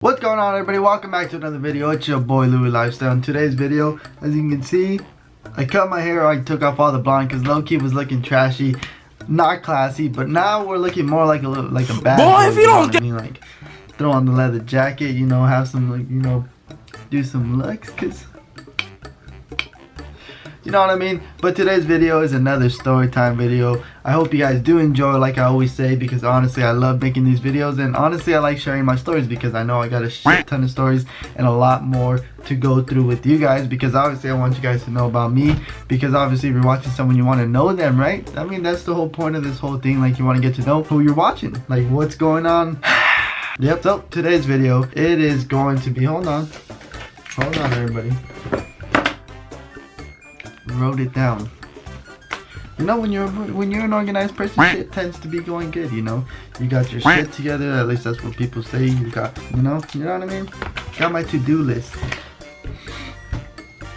What's going on, everybody? Welcome back to another video. It's your boy Louis Lifestyle. In today's video, as you can see, I cut my hair. I took off all the blonde because low-key was looking trashy, not classy. But now we're looking more like a bad boy. If you don't get, like, throw on the leather jacket, you know, have some, like, you know, do some looks, cause you know what I mean. But today's video is another story time video. I hope you guys do enjoy, like I always say, because honestly I love making these videos, and honestly I like sharing my stories because I know I got a shit ton of stories and a lot more to go through with you guys, because obviously I want you guys to know about me, because obviously if you're watching someone, you want to know them, right? I mean, that's the whole point of this whole thing. Like, you want to get to know who you're watching, like what's going on. Yep. So today's video, it is going to be, hold on everybody, wrote it down. You know, when you're an organized person, shit tends to be going good, you know. You got your shit together, at least that's what people say. You got, you know what I mean? Got my to-do list.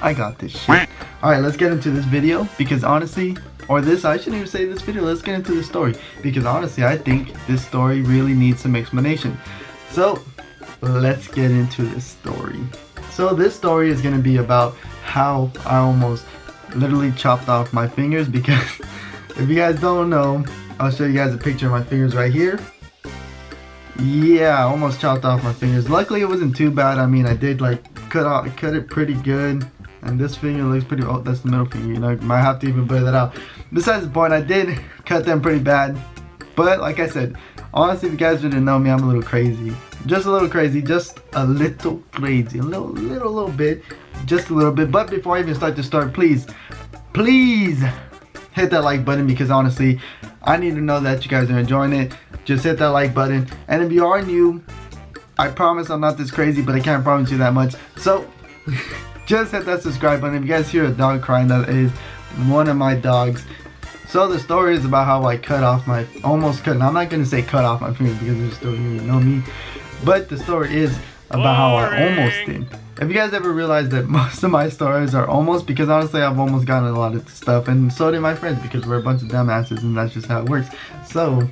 I got this shit. Alright, let's get into this video, because honestly, I shouldn't even say this video, let's get into the story, because honestly I think this story really needs some explanation. So let's get into this story. So this story is going to be about how I almost literally chopped off my fingers, because if you guys don't know, I'll show you guys a picture of my fingers right here. Yeah, I almost chopped off my fingers. Luckily it wasn't too bad. I mean, I did like cut it pretty good, and this finger looks pretty, oh, that's the middle finger, you know, might have to even blur that out. Besides the point, I did cut them pretty bad, but like I said, honestly, if you guys didn't know me, I'm a little crazy. Just a little crazy, just a little crazy, a little bit, just a little bit. But before I even start, please hit that like button, because honestly, I need to know that you guys are enjoying it. Just hit that like button, and if you are new, I promise I'm not this crazy, but I can't promise you that much. So just hit that subscribe button. If you guys hear a dog crying, that is one of my dogs. So the story is about how I almost cut. I'm not gonna say cut off my fingers, because there's still, you know me. But the story is about how I almost did. If you guys ever realized that most of my stories are almost, because honestly I've almost gotten a lot of stuff, and so did my friends, because we're a bunch of dumbasses and that's just how it works. So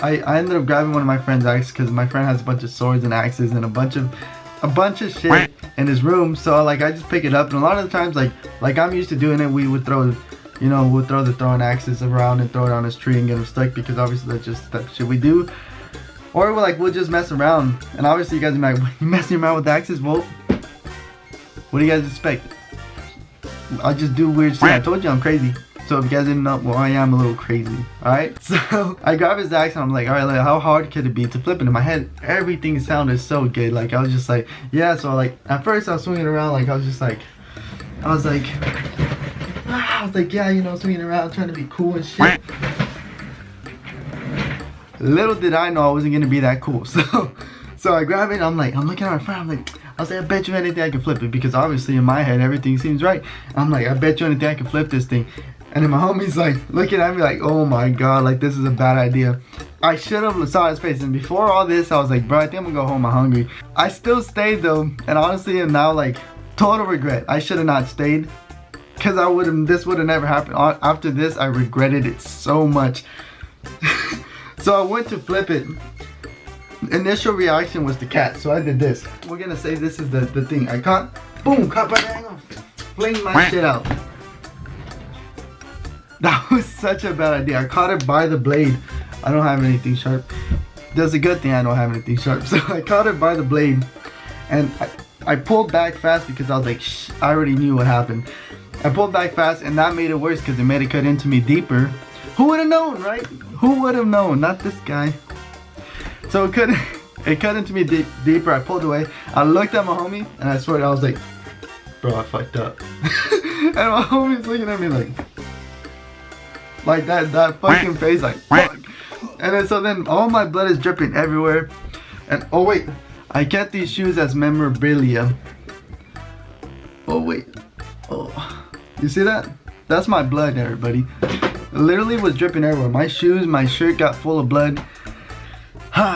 I ended up grabbing one of my friend's axes, because my friend has a bunch of swords and axes and a bunch of shit in his room. So like I just pick it up, and a lot of the times like I'm used to doing it, we would throw, you know, we'll throw the throwing axes around and throw it on his tree and get him stuck, because obviously that's just that shit we do. Or we'll just mess around, and obviously you guys are like, you messing around with the axes? Well, what do you guys expect? I just do weird shit. I told you I'm crazy. So if you guys didn't know, well, I am a little crazy. Alright? So I grab his axe and I'm like, alright, how hard could it be to flip it? In my head, everything sounded so good. Like, I was just like, yeah. So like, at first I was swinging around, like, I was like, yeah, you know, swinging around, trying to be cool and shit. Little did I know I wasn't gonna be that cool. So I grab it, I'm looking at my friend, I was like, I bet you anything I can flip it, because obviously in my head everything seems right. I'm like, I bet you anything I can flip this thing. And then my homie's like looking at me like, oh my god, like this is a bad idea. I should have saw his face, and before all this I was like, bro, I think I'm gonna go home, I'm hungry. I still stayed though, and honestly am now like total regret. I should have not stayed, because this would have never happened. After this I regretted it so much. So I went to flip it. Initial reaction was the cat, so I did this. We're gonna say this is the thing. I caught by the angle, fling my shit out. That was such a bad idea. I caught it by the blade. I don't have anything sharp. That's a good thing I don't have anything sharp. So I caught it by the blade, and I pulled back fast, because I was like, shh, I already knew what happened. I pulled back fast, and that made it worse, because it made it cut into me deeper. Who would have known, right? Who would have known? Not this guy. So it cut into me deeper. I pulled away. I looked at my homie, and I swear I was like, bro, I fucked up. And my homie's looking at me like that fucking face, like, fuck. And then all my blood is dripping everywhere. And oh wait, I get these shoes as memorabilia. Oh wait, oh, you see that? That's my blood, everybody. It literally was dripping everywhere. My shoes, my shirt got full of blood.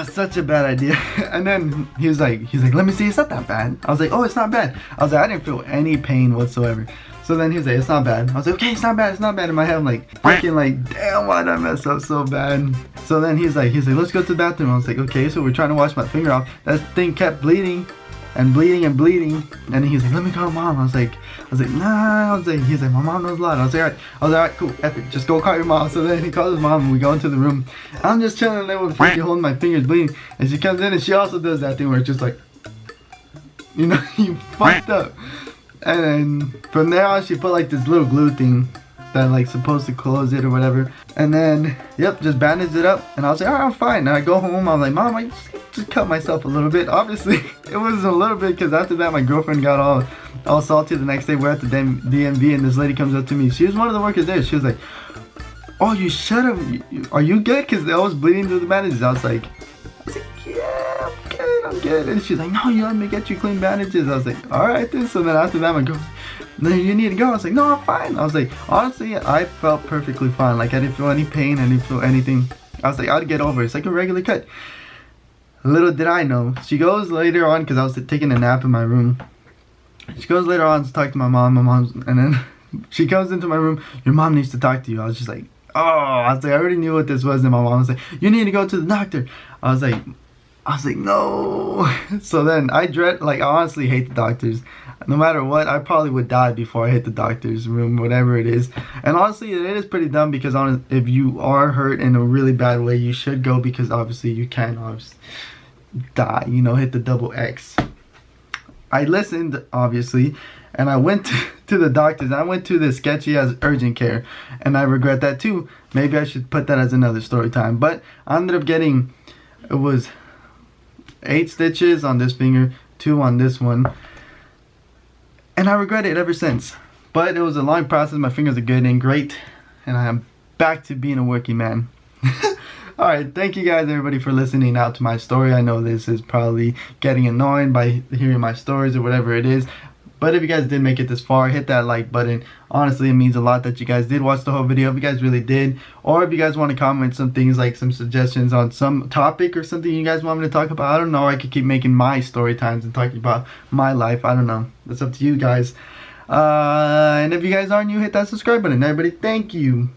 Such a bad idea. And then he's like, let me see, it's not that bad. I was like, oh, it's not bad. I was like, I didn't feel any pain whatsoever. So then he's like, it's not bad. I was like, okay, it's not bad, it's not bad. In my head, I'm like, freaking like, damn, why did I mess up so bad? So then he's like, let's go to the bathroom. I was like, okay. So we're trying to wash my finger off. That thing kept bleeding and bleeding and bleeding. And then he's like, let me call mom. I was like, nah. He's like, my mom knows a lot. I was like, all right, cool, epic. Just go call your mom. So then he calls his mom and we go into the room. I'm just chilling there with freaking holding my fingers bleeding. And she comes in and she also does that thing where it's just like, you know, you fucked up. And then from there on, she put like this little glue thing that like supposed to close it or whatever. And then, yep, just bandaged it up. And I was like, alright, I'm fine. And I go home, I'm like, Mom, I just cut myself a little bit. Obviously, it was a little bit because after that, my girlfriend got all salty the next day. We're at the DMV and this lady comes up to me. She was one of the workers there. She was like, oh, you should have, are you good? Because I was bleeding through the bandages. I was like, yeah, I'm good. And she's like, no, you let me get you clean bandages. I was like, alright then. So then after that, my girl, no, you need to go. I was like, no, I'm fine. I was like, honestly, I felt perfectly fine. Like, I didn't feel any pain. I didn't feel anything. I was like, I'd get over it. It's like a regular cut. Little did I know. She goes later on, because I was taking a nap in my room. She goes later on to talk to my mom. And then she comes into my room. Your mom needs to talk to you. I was just like, oh. I was like, I already knew what this was. And my mom was like, you need to go to the doctor. I was like, no. So then I honestly hate the doctors. No matter what, I probably would die before I hit the doctor's room, whatever it is. And honestly, it is pretty dumb because if you are hurt in a really bad way, you should go because obviously you can obviously die, you know, hit the double X. I listened, obviously, and I went to the doctors. I went to the sketchy as urgent care, and I regret that too. Maybe I should put that as another story time. But I ended up getting, it was 8 stitches on this finger, 2 on this one. And I regret it ever since. But it was a long process. My fingers are good and great. And I am back to being a working man. Alright, thank you guys everybody for listening out to my story. I know this is probably getting annoying by hearing my stories or whatever it is. But if you guys did make it this far, hit that like button. Honestly, it means a lot that you guys did watch the whole video. If you guys really did. Or if you guys want to comment some things like some suggestions on some topic or something you guys want me to talk about. I don't know. I could keep making my story times and talking about my life. I don't know. That's up to you guys. And if you guys are new, hit that subscribe button. Everybody, thank you.